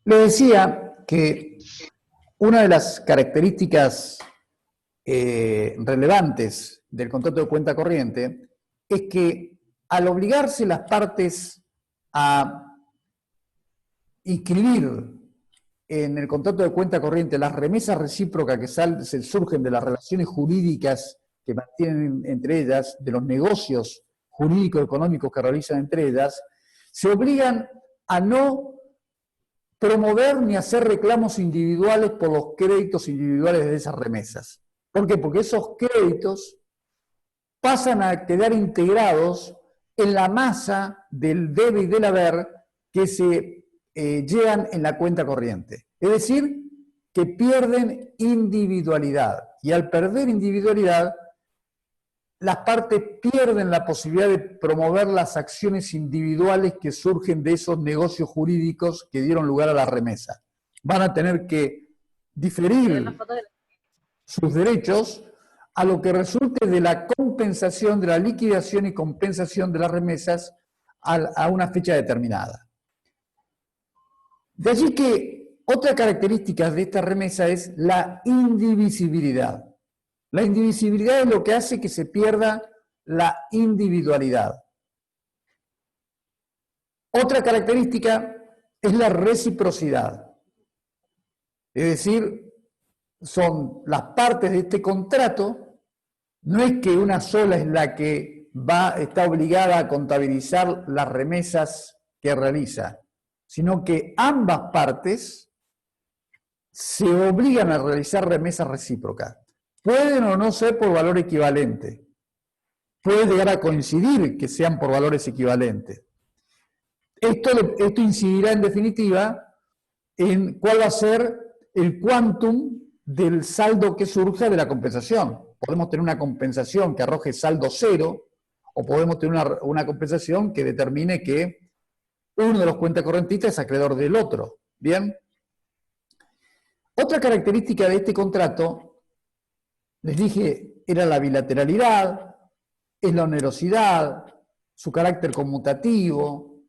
Le decía que una de las características relevantes del contrato de cuenta corriente es que al obligarse las partes a inscribir en el contrato de cuenta corriente las remesas recíprocas que se surgen de las relaciones jurídicas que mantienen entre ellas, de los negocios jurídicos económicos que realizan entre ellas, se obligan a no promover ni hacer reclamos individuales por los créditos individuales de esas remesas. ¿Por qué? Porque esos créditos pasan a quedar integrados en la masa del debe y del haber que se llevan en la cuenta corriente. Es decir, que pierden individualidad. Y al perder individualidad, las partes pierden la posibilidad de promover las acciones individuales que surgen de esos negocios jurídicos que dieron lugar a la remesa. Van a tener que diferir sus derechos a lo que resulte de la compensación, de la liquidación y compensación de las remesas a una fecha determinada. De allí que otra característica de esta remesa es la indivisibilidad. La indivisibilidad es lo que hace que se pierda la individualidad. Otra característica es la reciprocidad. Es decir, son las partes de este contrato, no es que una sola es la que está obligada a contabilizar las remesas que realiza, sino que ambas partes se obligan a realizar remesas recíprocas. Pueden o no ser por valor equivalente. Puede llegar a coincidir que sean por valores equivalentes. Esto incidirá en definitiva en cuál va a ser el quantum del saldo que surja de la compensación. Podemos tener una compensación que arroje saldo cero, o podemos tener una compensación que determine que uno de los cuentacorrentistas es acreedor del otro. ¿Bien? Otra característica de este contrato, les dije, era la bilateralidad, es la onerosidad, su carácter conmutativo,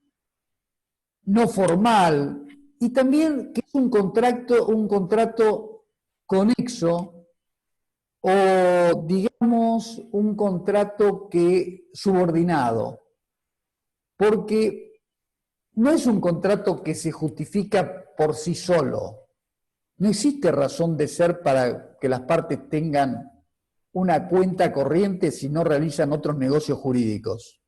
no formal, y también que es un contrato conexo o, digamos, un contrato subordinado, porque no es un contrato que se justifica por sí solo. No existe razón de ser para que las partes tengan una cuenta corriente si no realizan otros negocios jurídicos.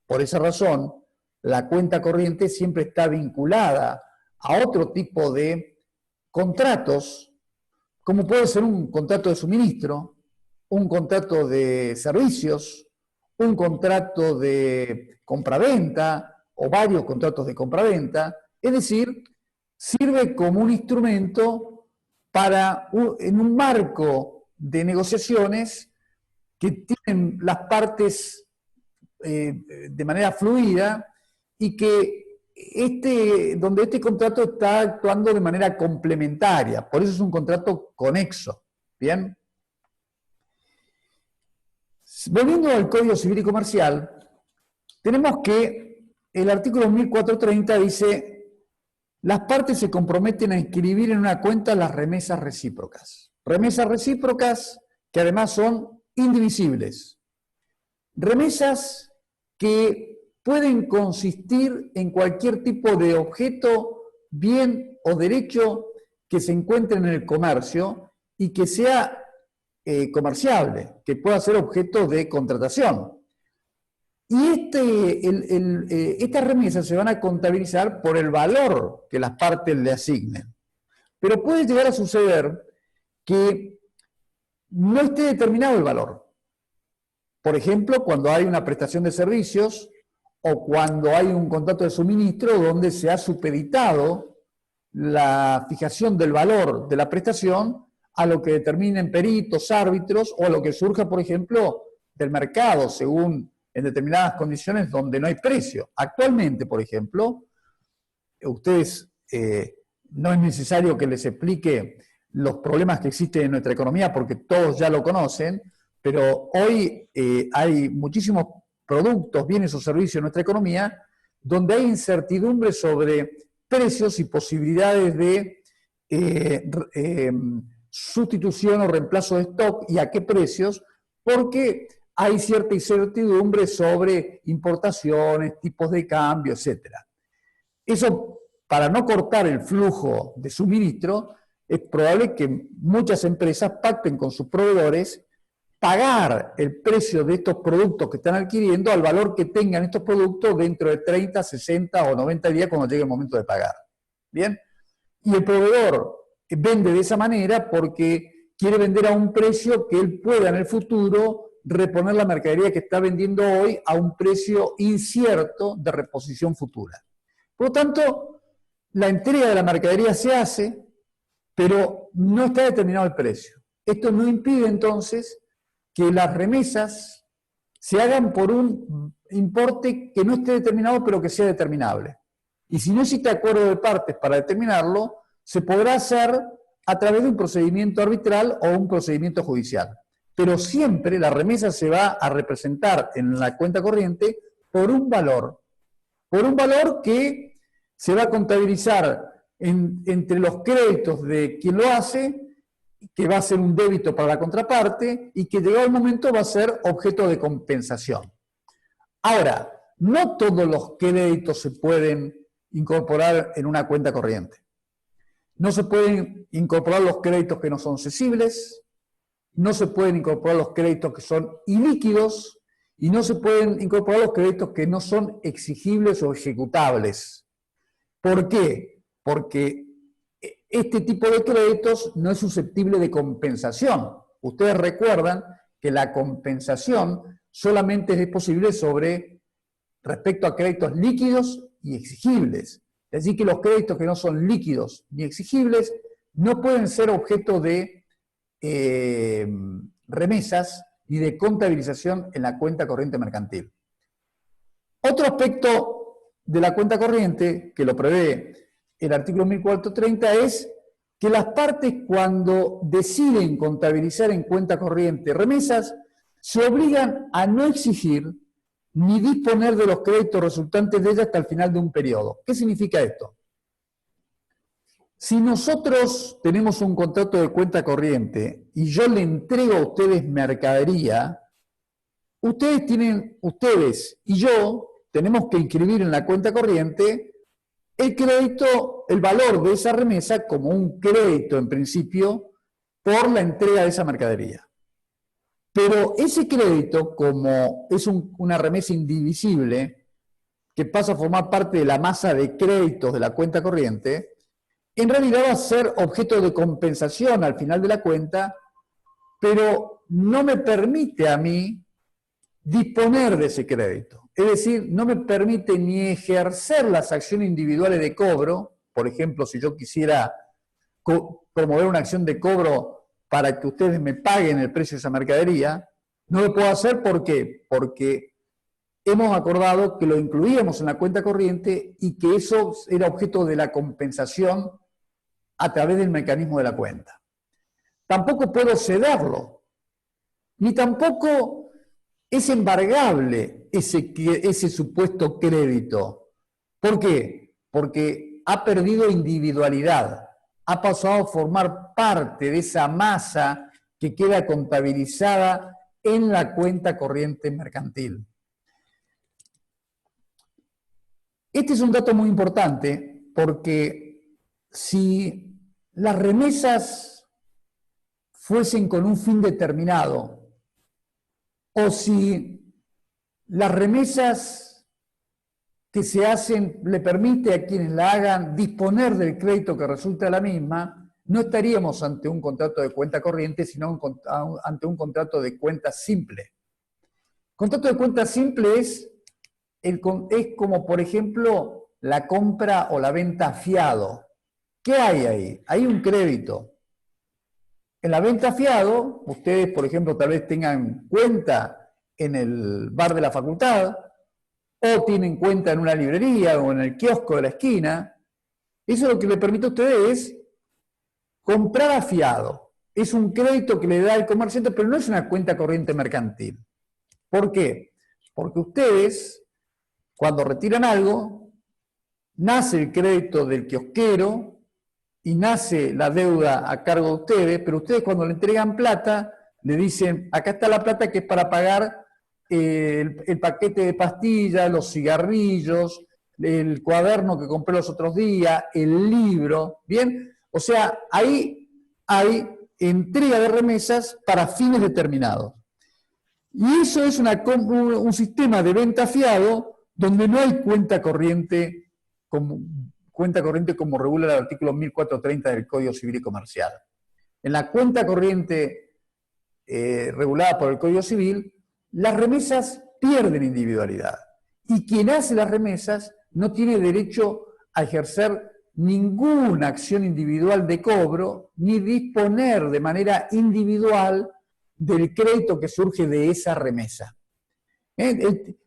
Por esa razón, la cuenta corriente siempre está vinculada a otro tipo de contratos, como puede ser un contrato de suministro, un contrato de servicios, un contrato de compraventa o varios contratos de compraventa. Es decir, sirve como un instrumento en un marco de negociaciones que tienen las partes de manera fluida y que donde este contrato está actuando de manera complementaria. Por eso es un contrato conexo. ¿Bien? Volviendo al Código Civil y Comercial, tenemos que el artículo 1430 dice: las partes se comprometen a inscribir en una cuenta las remesas recíprocas. Remesas recíprocas que además son indivisibles. Remesas que pueden consistir en cualquier tipo de objeto, bien o derecho que se encuentre en el comercio y que sea comerciable, que pueda ser objeto de contratación. Y estas remesas se van a contabilizar por el valor que las partes le asignen. Pero puede llegar a suceder que no esté determinado el valor. Por ejemplo, cuando hay una prestación de servicios o cuando hay un contrato de suministro donde se ha supeditado la fijación del valor de la prestación a lo que determinen peritos, árbitros o a lo que surja, por ejemplo, del mercado, según en determinadas condiciones donde no hay precio. Actualmente, por ejemplo, ustedes, no es necesario que les explique los problemas que existen en nuestra economía porque todos ya lo conocen, pero hoy hay muchísimos productos, bienes o servicios en nuestra economía donde hay incertidumbre sobre precios y posibilidades de sustitución o reemplazo de stock y a qué precios, porque hay cierta incertidumbre sobre importaciones, tipos de cambio, etc. Eso, para no cortar el flujo de suministro, es probable que muchas empresas pacten con sus proveedores pagar el precio de estos productos que están adquiriendo al valor que tengan estos productos dentro de 30, 60 o 90 días cuando llegue el momento de pagar. ¿Bien? Y el proveedor vende de esa manera porque quiere vender a un precio que él pueda en el futuro reponer la mercadería que está vendiendo hoy a un precio incierto de reposición futura. Por lo tanto, la entrega de la mercadería se hace, pero no está determinado el precio. Esto no impide entonces que las remesas se hagan por un importe que no esté determinado, pero que sea determinable. Y si no existe acuerdo de partes para determinarlo, se podrá hacer a través de un procedimiento arbitral o un procedimiento judicial. Pero siempre la remesa se va a representar en la cuenta corriente por un valor que se va a contabilizar entre los créditos de quien lo hace, que va a ser un débito para la contraparte y que llegado el momento va a ser objeto de compensación. Ahora, no todos los créditos se pueden incorporar en una cuenta corriente. No se pueden incorporar los créditos que no son cesibles, no se pueden incorporar los créditos que son ilíquidos y no se pueden incorporar los créditos que no son exigibles o ejecutables. ¿Por qué? Porque este tipo de créditos no es susceptible de compensación. Ustedes recuerdan que la compensación solamente es posible respecto a créditos líquidos y exigibles. Es decir, que los créditos que no son líquidos ni exigibles no pueden ser objeto de remesas y de contabilización en la cuenta corriente mercantil. Otro aspecto de la cuenta corriente, que lo prevé el artículo 1430, es que las partes, cuando deciden contabilizar en cuenta corriente remesas, se obligan a no exigir ni disponer de los créditos resultantes de ella hasta el final de un periodo. ¿Qué significa esto? Si nosotros tenemos un contrato de cuenta corriente y yo le entrego a ustedes mercadería, ustedes y yo tenemos que inscribir en la cuenta corriente el crédito, el valor de esa remesa como un crédito en principio por la entrega de esa mercadería. Pero ese crédito, como es una remesa indivisible, que pasa a formar parte de la masa de créditos de la cuenta corriente, en realidad va a ser objeto de compensación al final de la cuenta, pero no me permite a mí disponer de ese crédito. Es decir, no me permite ni ejercer las acciones individuales de cobro. Por ejemplo, si yo quisiera promover una acción de cobro para que ustedes me paguen el precio de esa mercadería, no lo puedo hacer. ¿Por qué? Porque hemos acordado que lo incluíamos en la cuenta corriente y que eso era objeto de la compensación a través del mecanismo de la cuenta. Tampoco puedo cederlo, ni tampoco es embargable ese supuesto crédito. ¿Por qué? Porque ha perdido individualidad, ha pasado a formar parte de esa masa que queda contabilizada en la cuenta corriente mercantil. Este es un dato muy importante porque si las remesas fuesen con un fin determinado, o si las remesas que se hacen le permite a quienes la hagan disponer del crédito que resulta de la misma, no estaríamos ante un contrato de cuenta corriente, sino ante un contrato de cuenta simple. El contrato de cuenta simple es como, por ejemplo, la compra o la venta a fiado. ¿Qué hay ahí? Hay un crédito. En la venta a fiado, ustedes, por ejemplo, tal vez tengan cuenta en el bar de la facultad, o tienen cuenta en una librería o en el kiosco de la esquina. Eso lo que le permite a ustedes es comprar a fiado. Es un crédito que le da el comerciante, pero no es una cuenta corriente mercantil. ¿Por qué? Porque ustedes, cuando retiran algo, nace el crédito del kiosquero y nace la deuda a cargo de ustedes, pero ustedes cuando le entregan plata, le dicen, acá está la plata que es para pagar el paquete de pastillas, los cigarrillos, el cuaderno que compré los otros días, el libro, ¿bien? O sea, ahí hay entrega de remesas para fines determinados. Y eso es un sistema de venta fiado donde no hay cuenta corriente como regula el artículo 1430 del Código Civil y Comercial. En la cuenta corriente regulada por el Código Civil, las remesas pierden individualidad. Y quien hace las remesas no tiene derecho a ejercer ninguna acción individual de cobro, ni disponer de manera individual del crédito que surge de esa remesa.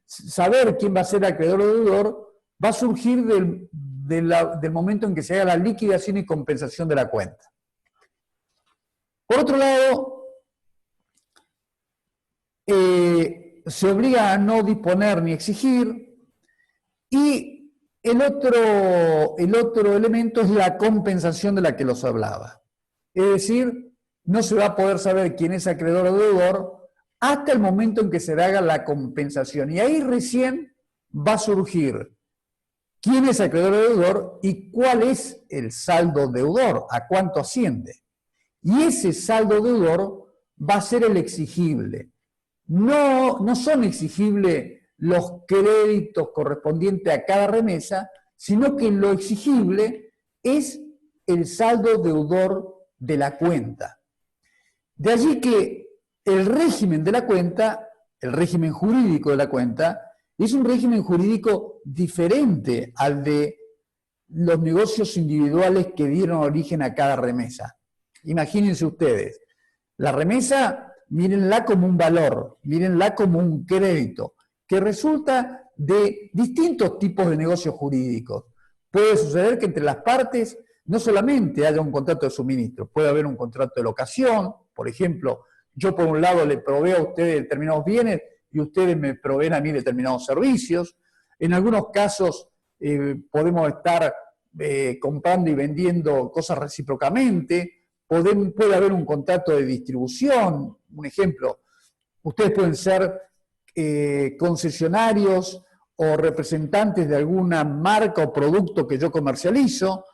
Saber quién va a ser acreedor o deudor va a surgir del momento en que se haga la liquidación y compensación de la cuenta. Por otro lado, se obliga a no disponer ni exigir, y el otro elemento es la compensación de la que los hablaba. Es decir, no se va a poder saber quién es acreedor o deudor hasta el momento en que se haga la compensación. Y ahí recién va a surgir quién es acreedor o deudor y cuál es el saldo deudor, a cuánto asciende. Y ese saldo deudor va a ser el exigible. No son exigibles los créditos correspondientes a cada remesa, sino que lo exigible es el saldo deudor de la cuenta. De allí que el régimen de la cuenta, el régimen jurídico de la cuenta, es un régimen jurídico diferente al de los negocios individuales que dieron origen a cada remesa. Imagínense ustedes, la remesa, mírenla como un valor, mírenla como un crédito, que resulta de distintos tipos de negocios jurídicos. Puede suceder que entre las partes no solamente haya un contrato de suministro, puede haber un contrato de locación, por ejemplo, yo por un lado le proveo a ustedes determinados bienes y ustedes me proveen a mí determinados servicios. En algunos casos podemos estar comprando y vendiendo cosas recíprocamente, puede haber un contrato de distribución, un ejemplo, ustedes pueden ser concesionarios o representantes de alguna marca o producto que yo comercializo,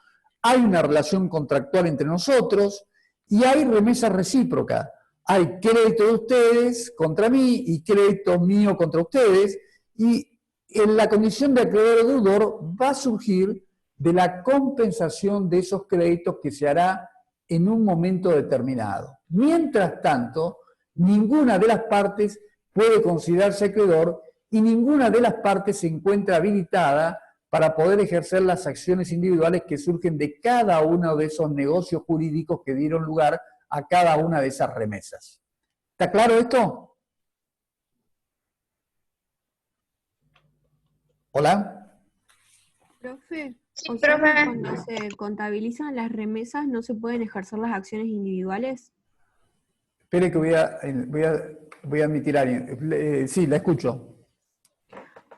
hay una relación contractual entre nosotros y hay remesa recíproca. Hay crédito de ustedes contra mí y crédito mío contra ustedes, y en la condición de acreedor o deudor va a surgir de la compensación de esos créditos que se hará en un momento determinado. Mientras tanto, ninguna de las partes puede considerarse acreedor y ninguna de las partes se encuentra habilitada para poder ejercer las acciones individuales que surgen de cada uno de esos negocios jurídicos que dieron lugar a cada una de esas remesas. ¿Está claro esto? ¿Hola? Profe, Sí, o sea que profe. cuando se contabilizan las remesas no se pueden ejercer las acciones individuales. Espere que voy a admitir a alguien. Sí, la escucho.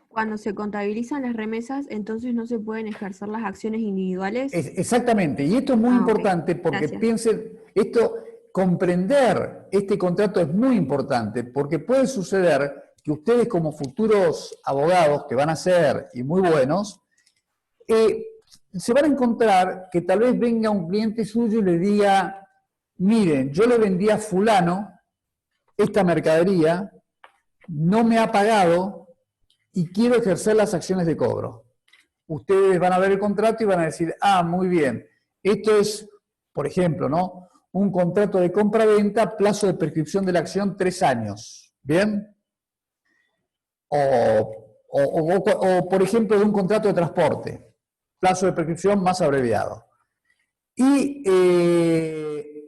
Cuando se contabilizan las remesas, entonces no se pueden ejercer las acciones individuales. Exactamente, y esto es muy importante porque Gracias. piensen, comprender este contrato es muy importante porque puede suceder que ustedes como futuros abogados que van a ser y muy buenos, se van a encontrar que tal vez venga un cliente suyo y le diga, miren, yo le vendí a fulano esta mercadería, no me ha pagado y quiero ejercer las acciones de cobro. Ustedes van a ver el contrato y van a decir, ah, muy bien, esto es, por ejemplo, ¿no?, un contrato de compra-venta, plazo de prescripción de la acción 3 años, ¿bien? O, por ejemplo, de un contrato de transporte, plazo de prescripción más abreviado. Y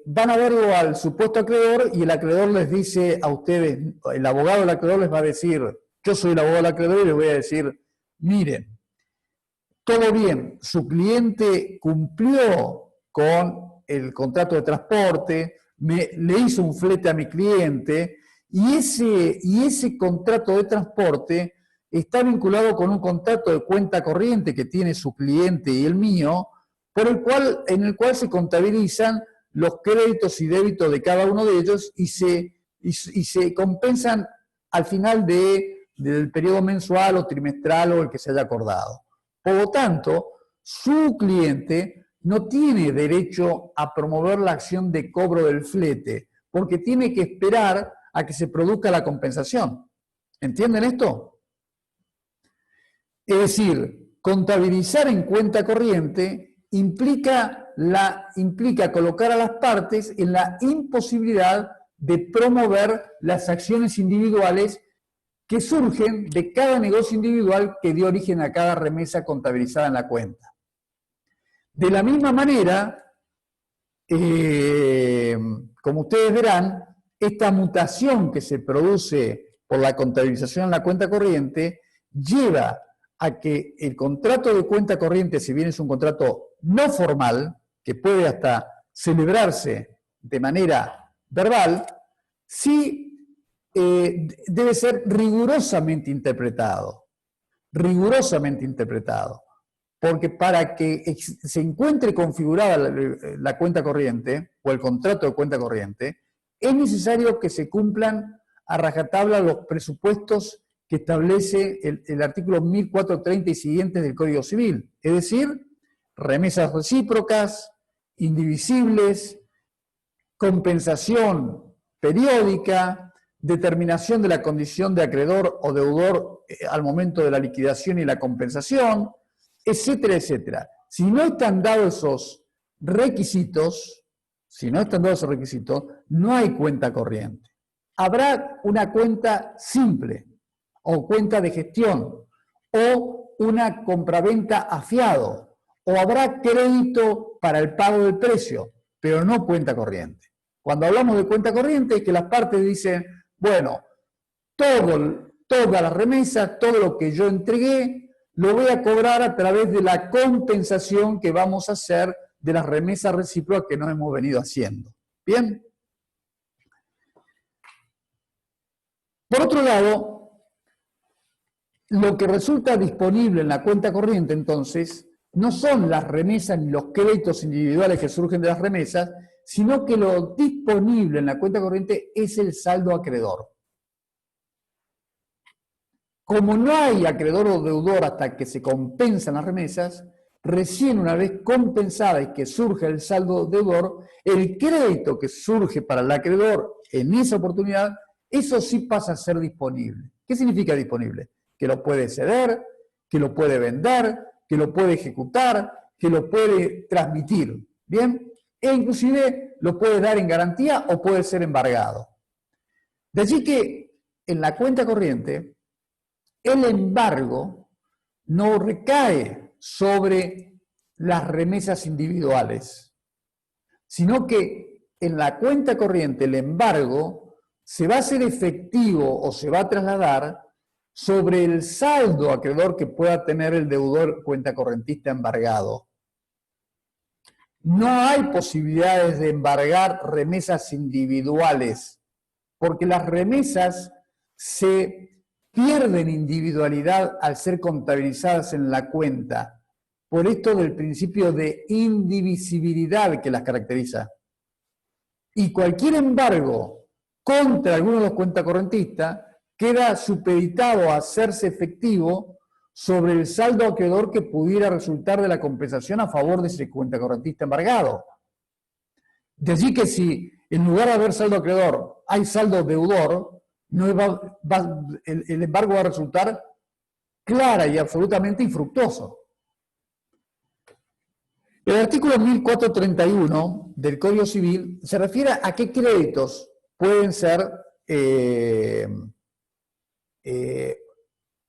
van a verlo al supuesto acreedor y el acreedor les dice a ustedes, el abogado del acreedor les va a decir, yo soy el abogado del acreedor y les voy a decir, miren, todo bien, su cliente cumplió con el contrato de transporte, le hizo un flete a mi cliente y ese contrato de transporte está vinculado con un contrato de cuenta corriente que tiene su cliente y el mío, en el cual se contabilizan los créditos y débitos de cada uno de ellos y se compensan al final del periodo mensual o trimestral o el que se haya acordado. Por lo tanto, su cliente no tiene derecho a promover la acción de cobro del flete, porque tiene que esperar a que se produzca la compensación. ¿Entienden esto? Es decir, contabilizar en cuenta corriente implica colocar a las partes en la imposibilidad de promover las acciones individuales que surgen de cada negocio individual que dio origen a cada remesa contabilizada en la cuenta. De la misma manera, como ustedes verán, esta mutación que se produce por la contabilización en la cuenta corriente lleva a que el contrato de cuenta corriente, si bien es un contrato no formal, que puede hasta celebrarse de manera verbal, sí debe ser rigurosamente interpretado, porque para que se encuentre configurada la cuenta corriente o el contrato de cuenta corriente, es necesario que se cumplan a rajatabla los presupuestos que establece el artículo 1430 y siguientes del Código Civil, es decir, remesas recíprocas, indivisibles, compensación periódica, determinación de la condición de acreedor o deudor al momento de la liquidación y la compensación, etcétera, etcétera. Si no están dados esos requisitos, no hay cuenta corriente. Habrá una cuenta simple, o cuenta de gestión, o una compraventa a fiado, o habrá crédito para el pago del precio, pero no cuenta corriente. Cuando hablamos de cuenta corriente es que las partes dicen, bueno, toda la remesa, todo lo que yo entregué, lo voy a cobrar a través de la compensación que vamos a hacer de las remesas recíprocas que nos hemos venido haciendo. ¿Bien? Por otro lado, lo que resulta disponible en la cuenta corriente, entonces, no son las remesas ni los créditos individuales que surgen de las remesas, sino que lo disponible en la cuenta corriente es el saldo acreedor. Como no hay acreedor o deudor hasta que se compensan las remesas, recién una vez compensada y que surge el saldo deudor, el crédito que surge para el acreedor en esa oportunidad, eso sí pasa a ser disponible. ¿Qué significa disponible? Que lo puede ceder, que lo puede vender, que lo puede ejecutar, que lo puede transmitir. ¿Bien? E inclusive lo puede dar en garantía o puede ser embargado. De allí que en la cuenta corriente el embargo no recae sobre las remesas individuales, sino que en la cuenta corriente el embargo se va a hacer efectivo o se va a trasladar sobre el saldo acreedor que pueda tener el deudor cuentacorrentista embargado. No hay posibilidades de embargar remesas individuales, porque las remesas se pierden individualidad al ser contabilizadas en la cuenta, por esto del principio de indivisibilidad que las caracteriza. Y cualquier embargo contra alguno de los cuentacorrentistas queda supeditado a hacerse efectivo sobre el saldo acreedor que pudiera resultar de la compensación a favor de ese cuentacorrentista embargado. De allí que si en lugar de haber saldo acreedor hay saldo deudor, el embargo va a resultar clara y absolutamente infructuoso. El artículo 1431 del Código Civil se refiere a qué créditos pueden ser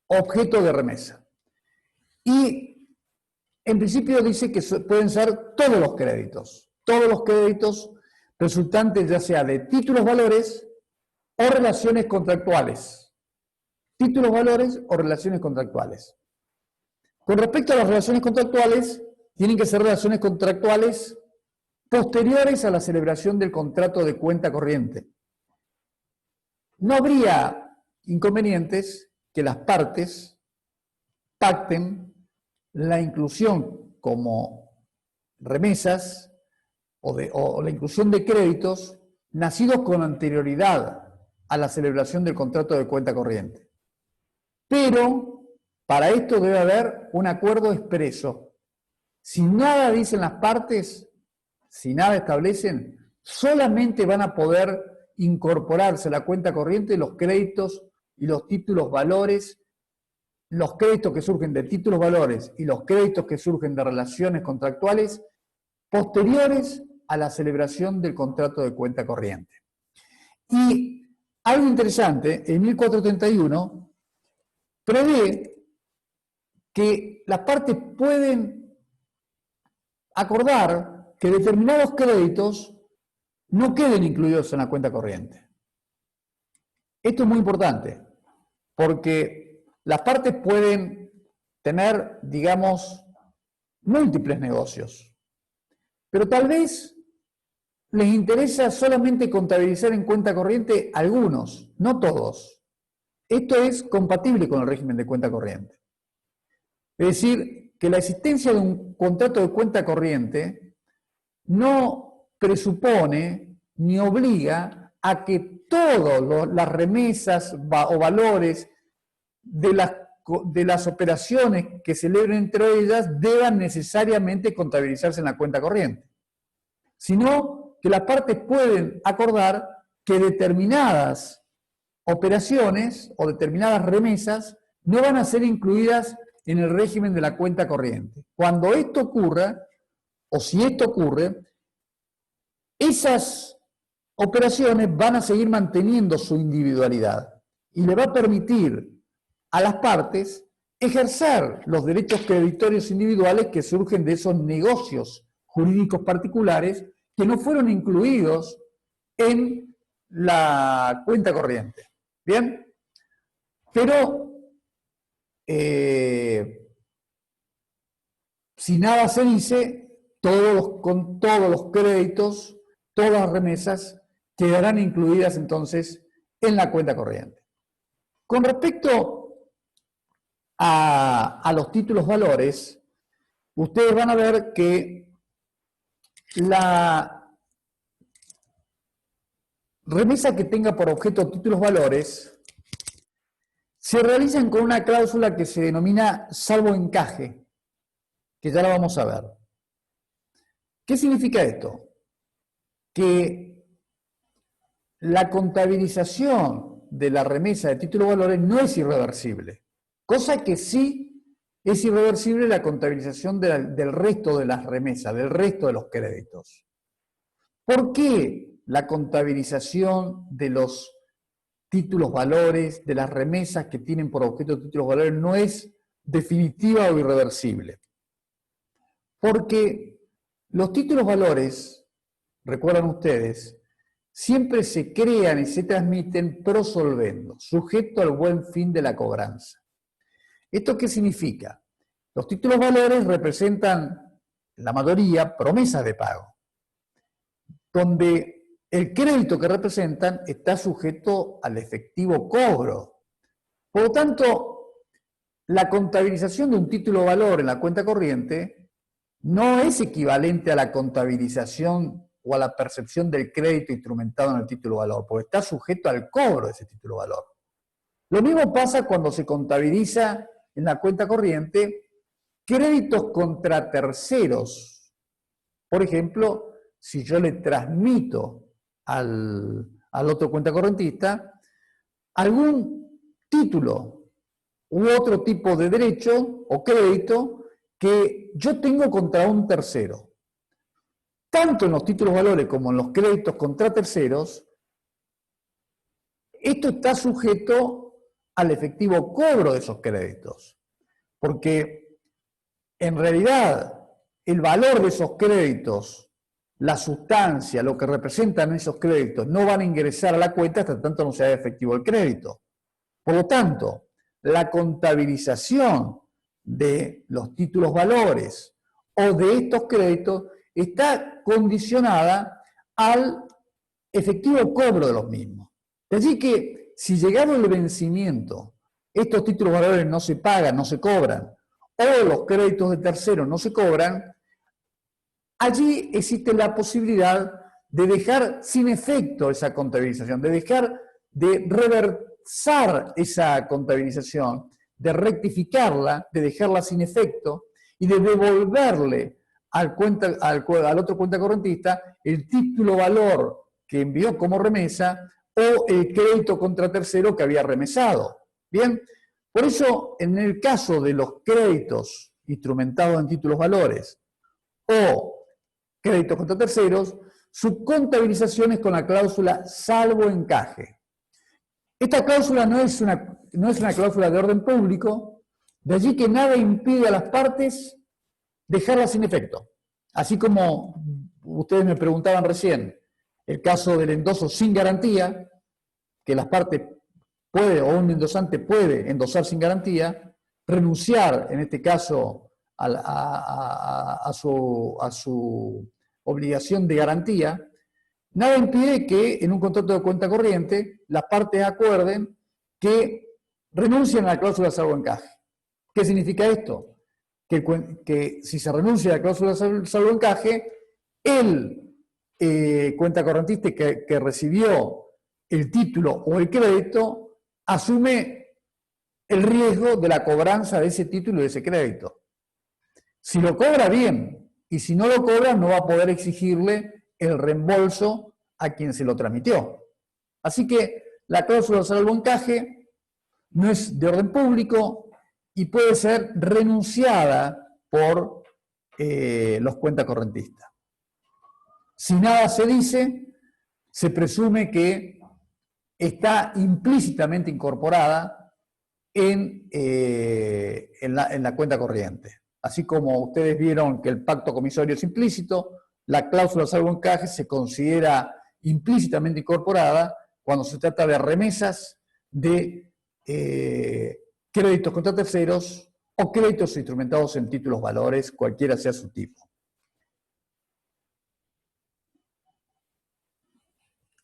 objeto de remesa. Y en principio dice que pueden ser todos los créditos resultantes ya sea de títulos valores o relaciones contractuales. Títulos valores o relaciones contractuales. Con respecto a las relaciones contractuales, tienen que ser relaciones contractuales posteriores a la celebración del contrato de cuenta corriente. No habría inconvenientes que las partes pacten la inclusión como remesas o la inclusión de créditos nacidos con anterioridad a la celebración del contrato de cuenta corriente. Pero para esto debe haber un acuerdo expreso. Si nada dicen las partes, si nada establecen, solamente van a poder incorporarse a la cuenta corriente los créditos y los títulos valores, los créditos que surgen de títulos valores y los créditos que surgen de relaciones contractuales posteriores a la celebración del contrato de cuenta corriente. Y algo interesante, el 1431 prevé que las partes pueden acordar que determinados créditos no queden incluidos en la cuenta corriente. Esto es muy importante, porque las partes pueden tener, digamos, múltiples negocios, pero tal vez les interesa solamente contabilizar en cuenta corriente algunos, no todos. Esto es compatible con el régimen de cuenta corriente. Es decir, que la existencia de un contrato de cuenta corriente no presupone ni obliga a que todas las remesas o valores de las operaciones que celebren entre ellas deban necesariamente contabilizarse en la cuenta corriente, sino que las partes pueden acordar que determinadas operaciones o determinadas remesas no van a ser incluidas en el régimen de la cuenta corriente. Cuando esto ocurra, o si esto ocurre, esas operaciones van a seguir manteniendo su individualidad y le va a permitir a las partes ejercer los derechos creditorios individuales que surgen de esos negocios jurídicos particulares que no fueron incluidos en la cuenta corriente. ¿Bien? Pero si nada se dice, con todos los créditos, todas las remesas quedarán incluidas entonces en la cuenta corriente. Con respecto a los títulos valores, ustedes van a ver que la remesa que tenga por objeto títulos valores se realizan con una cláusula que se denomina salvo encaje, que ya la vamos a ver. ¿Qué significa esto? Que la contabilización de la remesa de títulos valores no es irreversible, cosa que sí es irreversible la contabilización del resto de las remesas, del resto de los créditos. ¿Por qué la contabilización de los títulos valores, de las remesas que tienen por objeto títulos valores, no es definitiva o irreversible? Porque los títulos valores, recuerdan ustedes, siempre se crean y se transmiten pro solvendo, sujeto al buen fin de la cobranza. ¿Esto qué significa? Los títulos valores representan, la mayoría, promesas de pago, donde el crédito que representan está sujeto al efectivo cobro. Por lo tanto, la contabilización de un título valor en la cuenta corriente no es equivalente a la contabilización o a la percepción del crédito instrumentado en el título valor, porque está sujeto al cobro de ese título valor. Lo mismo pasa cuando se contabiliza en la cuenta corriente créditos contra terceros. Por ejemplo, si yo le transmito al otro cuenta correntista algún título u otro tipo de derecho o crédito que yo tengo contra un tercero. Tanto en los títulos valores como en los créditos contra terceros, esto está sujeto al efectivo cobro de esos créditos. Porque en realidad el valor de esos créditos, la sustancia, lo que representan esos créditos, no van a ingresar a la cuenta hasta tanto no se haga efectivo el crédito. Por lo tanto, la contabilización de los títulos valores o de estos créditos está condicionada al efectivo cobro de los mismos. De allí que si llegado el vencimiento estos títulos valores no se pagan, no se cobran, o los créditos de terceros no se cobran, allí existe la posibilidad de dejar sin efecto esa contabilización, de dejar de reversar esa contabilización, de rectificarla, de dejarla sin efecto y de devolverle al otro cuenta correntista el título valor que envió como remesa o el crédito contra tercero que había remesado. Bien, por eso en el caso de los créditos instrumentados en títulos valores o créditos contra terceros, su contabilización es con la cláusula salvo encaje. Esta cláusula no es una cláusula de orden público, de allí que nada impide a las partes dejarla sin efecto. Así como ustedes me preguntaban recién, el caso del endoso sin garantía, que las partes puede, o un endosante puede endosar sin garantía, renunciar, en este caso, a su obligación de garantía, nada impide que en un contrato de cuenta corriente las partes acuerden que renuncien a la cláusula salvo encaje. ¿Qué significa esto? Que si se renuncia a la cláusula salvo encaje, el cuenta correntista que recibió el título o el crédito asume el riesgo de la cobranza de ese título y de ese crédito. Si lo cobra, bien, y si no lo cobra, no va a poder exigirle el reembolso a quien se lo transmitió. Así que la cláusula salvo encaje no es de orden público y puede ser renunciada por los cuentacorrentistas. Si nada se dice, se presume que está implícitamente incorporada en la cuenta corriente. Así como ustedes vieron que el pacto comisorio es implícito, la cláusula salvo encaje se considera implícitamente incorporada cuando se trata de remesas de créditos contra terceros o créditos instrumentados en títulos valores, cualquiera sea su tipo.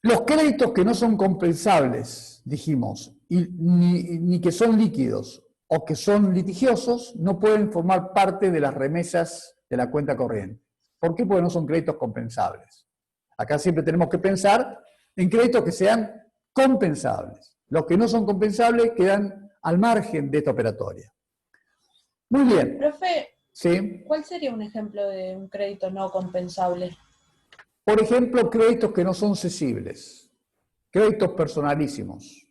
Los créditos que no son compensables, dijimos, ni que son líquidos o que son litigiosos, no pueden formar parte de las remesas de la cuenta corriente. ¿Por qué? Porque no son créditos compensables. Acá siempre tenemos que pensar en créditos que sean compensables. Los que no son compensables quedan al margen de esta operatoria. Muy bien. Profe, ¿Sí? ¿Cuál sería un ejemplo de un crédito no compensable? Por ejemplo, créditos que no son cesibles. Créditos personalísimos.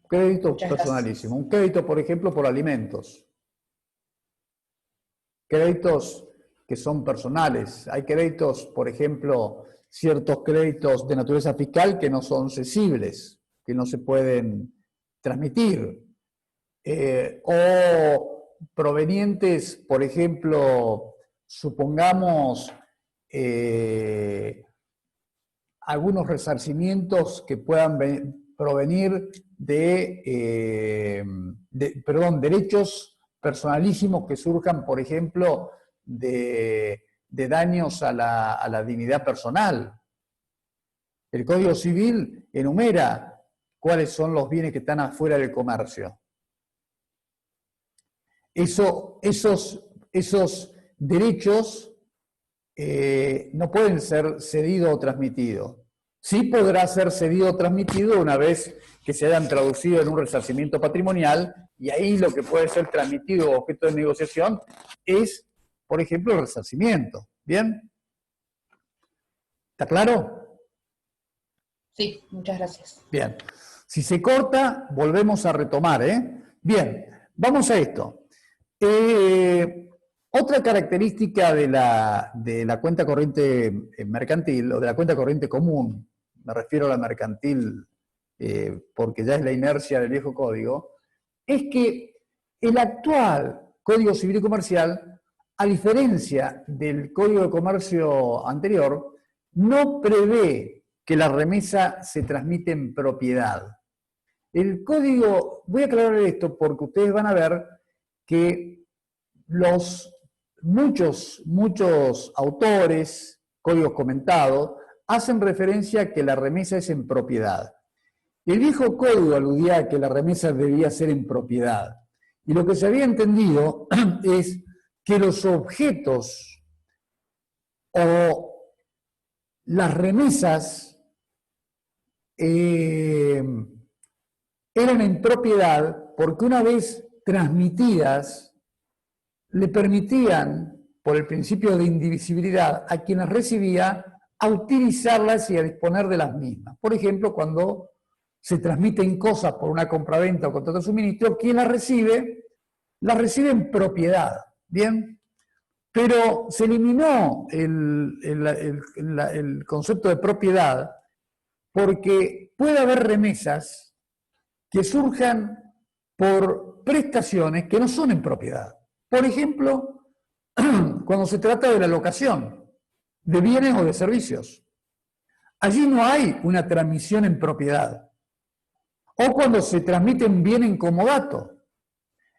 Créditos personalísimos. Un crédito, por ejemplo, por alimentos. Créditos que son personales. Hay créditos, por ejemplo, ciertos créditos de naturaleza fiscal que no son cesibles, que no se pueden transmitir. O provenientes, por ejemplo, supongamos algunos resarcimientos que puedan provenir derechos personalísimos que surjan, por ejemplo, de daños a la dignidad personal. El Código Civil enumera cuáles son los bienes que están afuera del comercio. Esos derechos no pueden ser cedidos o transmitidos. Sí podrá ser cedido o transmitido una vez que se hayan traducido en un resarcimiento patrimonial, y ahí lo que puede ser transmitido o objeto de negociación es, por ejemplo, el resarcimiento. ¿Bien? ¿Está claro? Sí, muchas gracias. Bien. Si se corta, volvemos a retomar, Bien, vamos a esto. Otra característica de la cuenta corriente mercantil, o de la cuenta corriente común, me refiero a la mercantil porque ya es la inercia del viejo código, es que el actual Código Civil y Comercial, a diferencia del Código de Comercio anterior, no prevé que la remesa se transmite en propiedad. El código, voy a aclarar esto porque ustedes van a ver que muchos autores, códigos comentados, hacen referencia a que la remesa es en propiedad. El viejo código aludía a que la remesa debía ser en propiedad. Y lo que se había entendido es que los objetos o las remesas eran en propiedad porque una vez transmitidas le permitían, por el principio de indivisibilidad, a quien las recibía a utilizarlas y a disponer de las mismas. Por ejemplo, cuando se transmiten cosas por una compraventa o contrato de suministro, quien las recibe en propiedad, ¿bien? Pero se eliminó el concepto de propiedad porque puede haber remesas que surjan por prestaciones que no son en propiedad. Por ejemplo, cuando se trata de la locación de bienes o de servicios. Allí no hay una transmisión en propiedad. O cuando se transmite un bien en comodato.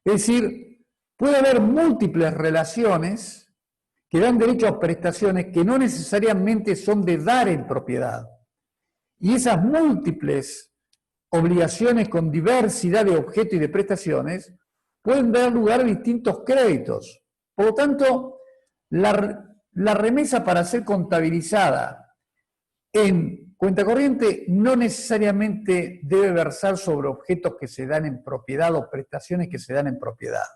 Es decir, puede haber múltiples relaciones que dan derecho a prestaciones que no necesariamente son de dar en propiedad. Y esas múltiples obligaciones con diversidad de objetos y de prestaciones pueden dar lugar a distintos créditos. Por lo tanto, la remesa para ser contabilizada en cuenta corriente no necesariamente debe versar sobre objetos que se dan en propiedad o prestaciones que se dan en propiedad.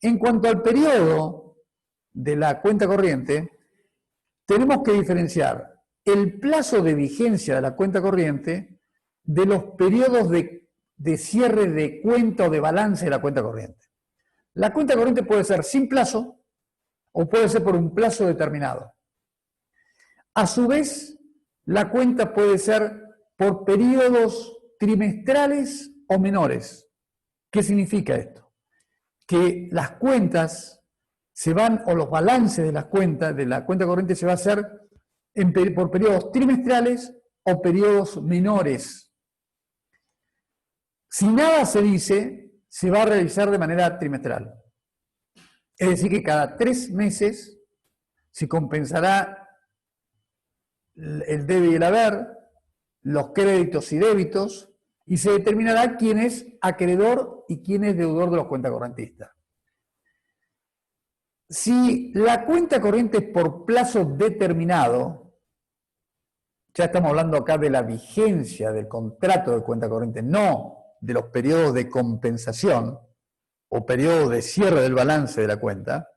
En cuanto al periodo de la cuenta corriente, tenemos que diferenciar el plazo de vigencia de la cuenta corriente de los periodos de cierre de cuenta o de balance de la cuenta corriente. La cuenta corriente puede ser sin plazo o puede ser por un plazo determinado. A su vez, la cuenta puede ser por periodos trimestrales o menores. ¿Qué significa esto? Que las cuentas se van, o los balances de las cuentas, de la cuenta corriente se va a hacer por periodos trimestrales o periodos menores. Si nada se dice, se va a realizar de manera trimestral. Es decir, que cada 3 meses se compensará el debe y el haber, los créditos y débitos, y se determinará quién es acreedor y quién es deudor de los cuentacorrentistas. Si la cuenta corriente es por plazo determinado, ya estamos hablando acá de la vigencia del contrato de cuenta corriente, no de los periodos de compensación o periodos de cierre del balance de la cuenta.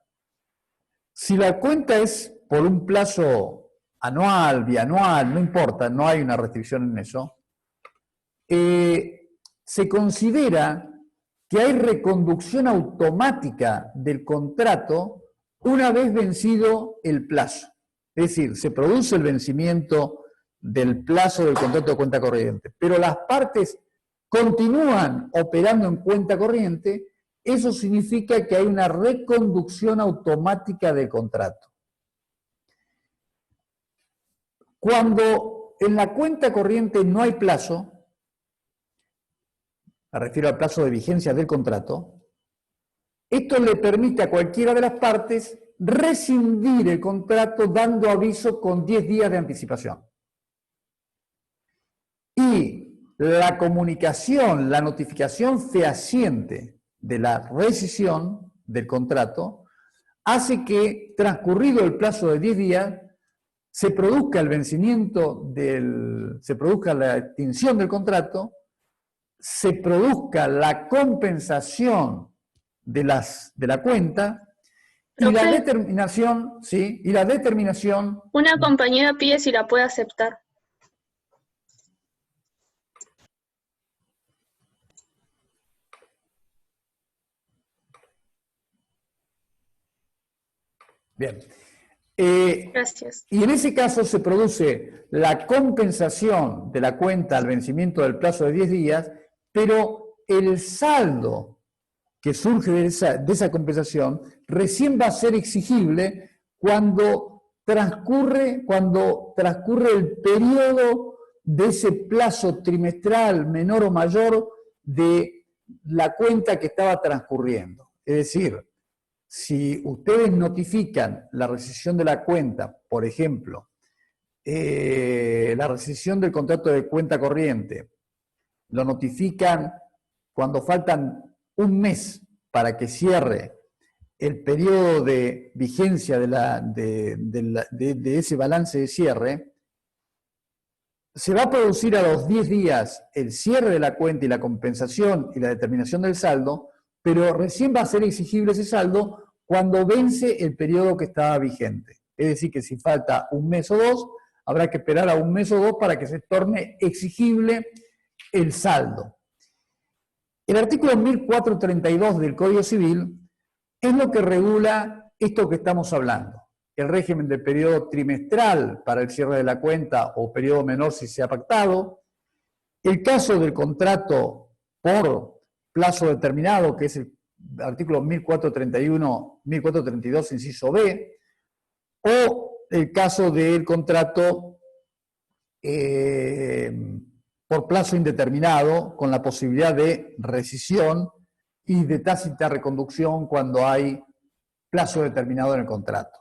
Si la cuenta es por un plazo anual, bianual, no importa, no hay una restricción en eso, se considera que hay reconducción automática del contrato una vez vencido el plazo. Es decir, se produce el vencimiento del plazo del contrato de cuenta corriente, pero las partes continúan operando en cuenta corriente. Eso significa que hay una reconducción automática del contrato. Cuando en la cuenta corriente no hay plazo, me refiero al plazo de vigencia del contrato, esto le permite a cualquiera de las partes rescindir el contrato dando aviso con 10 días de anticipación. Y la comunicación, la notificación fehaciente de la rescisión del contrato hace que, transcurrido el plazo de 10 días, se produzca el vencimiento se produzca la extinción del contrato, se produzca la compensación de la cuenta y la determinación, ¿sí? Y la determinación. Una compañera pide si la puede aceptar. Bien. Gracias. Y en ese caso se produce la compensación de la cuenta al vencimiento del plazo de 10 días, pero el saldo que surge de esa compensación recién va a ser exigible cuando transcurre el periodo de ese plazo trimestral menor o mayor de la cuenta que estaba transcurriendo. Es decir, si ustedes notifican la rescisión de la cuenta, por ejemplo, la rescisión del contrato de cuenta corriente lo notifican cuando faltan un mes para que cierre el periodo de vigencia de ese balance de cierre, se va a producir a los 10 días el cierre de la cuenta y la compensación y la determinación del saldo, pero recién va a ser exigible ese saldo cuando vence el periodo que estaba vigente. Es decir, que si falta un mes o dos, habrá que esperar a un mes o dos para que se torne exigible el saldo. El artículo 1432 del Código Civil es lo que regula esto que estamos hablando. El régimen del periodo trimestral para el cierre de la cuenta o periodo menor si se ha pactado. El caso del contrato por plazo determinado, que es el artículo 1432, inciso B, o el caso del contrato por plazo indeterminado, con la posibilidad de rescisión y de tácita reconducción cuando hay plazo determinado en el contrato.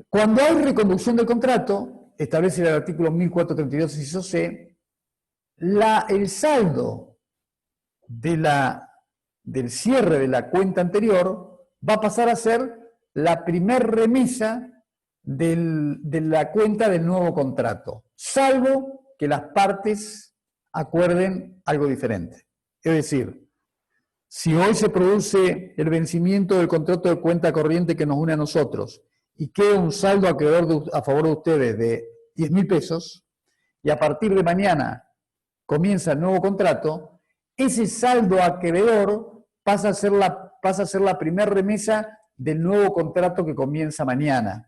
Cuando hay reconducción del contrato, establece el artículo 1432, inciso C, el saldo del cierre de la cuenta anterior va a pasar a ser la primer remesa de la cuenta del nuevo contrato, salvo que las partes acuerden algo diferente. Es decir, si hoy se produce el vencimiento del contrato de cuenta corriente que nos une a nosotros y queda un saldo acreedor a favor de ustedes de 10.000 pesos, y a partir de mañana comienza el nuevo contrato, ese saldo acreedor pasa a ser la primera remesa del nuevo contrato que comienza mañana.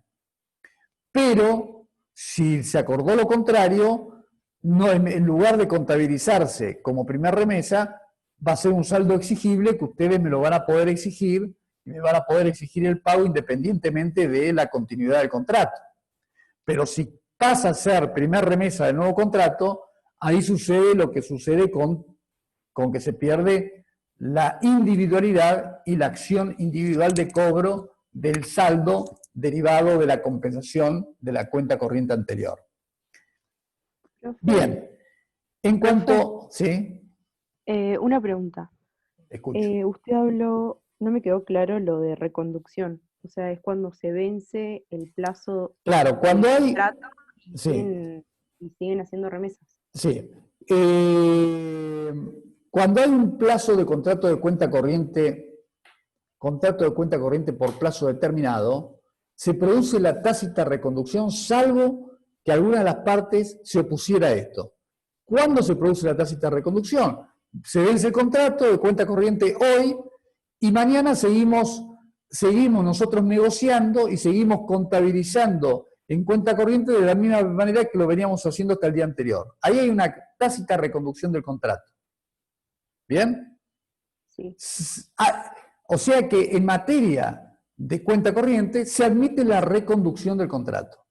Pero, si se acordó lo contrario, no, en lugar de contabilizarse como primera remesa, va a ser un saldo exigible que ustedes me lo van a poder exigir y me van a poder exigir el pago independientemente de la continuidad del contrato. Pero si pasa a ser primera remesa del nuevo contrato, ahí sucede lo que sucede con que se pierde la individualidad y la acción individual de cobro del saldo derivado de la compensación de la cuenta corriente anterior. Bien, en cuanto... ¿Sí? Una pregunta. Escucho. Usted habló, no me quedó claro lo de reconducción. O sea, es cuando se vence el plazo Claro, cuando del hay... contrato Sí. y siguen haciendo remesas. Sí. Cuando hay un plazo de contrato de cuenta corriente por plazo determinado, se produce la tácita reconducción, salvo que alguna de las partes se opusiera a esto. ¿Cuándo se produce la tácita reconducción? Se vence el contrato de cuenta corriente hoy y mañana seguimos nosotros negociando y seguimos contabilizando en cuenta corriente de la misma manera que lo veníamos haciendo hasta el día anterior. Ahí hay una tácita reconducción del contrato. ¿Bien? Sí. O sea que en materia de cuenta corriente se admite la reconducción del contrato.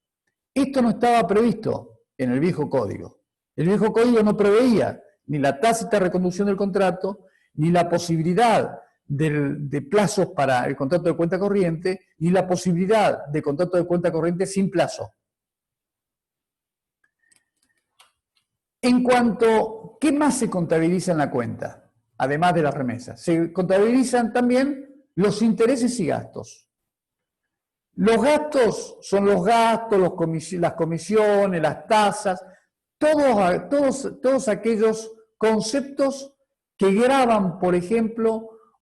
Esto no estaba previsto en el viejo código. El viejo código no preveía ni la tácita reconducción del contrato, ni la posibilidad de plazos para el contrato de cuenta corriente, ni la posibilidad de contrato de cuenta corriente sin plazo. En cuanto, ¿qué más se contabiliza en la cuenta? Además de las remesas. Se contabilizan también los intereses y gastos. Los gastos son los gastos, las comisiones, las tasas, todos aquellos conceptos que gravan, por ejemplo,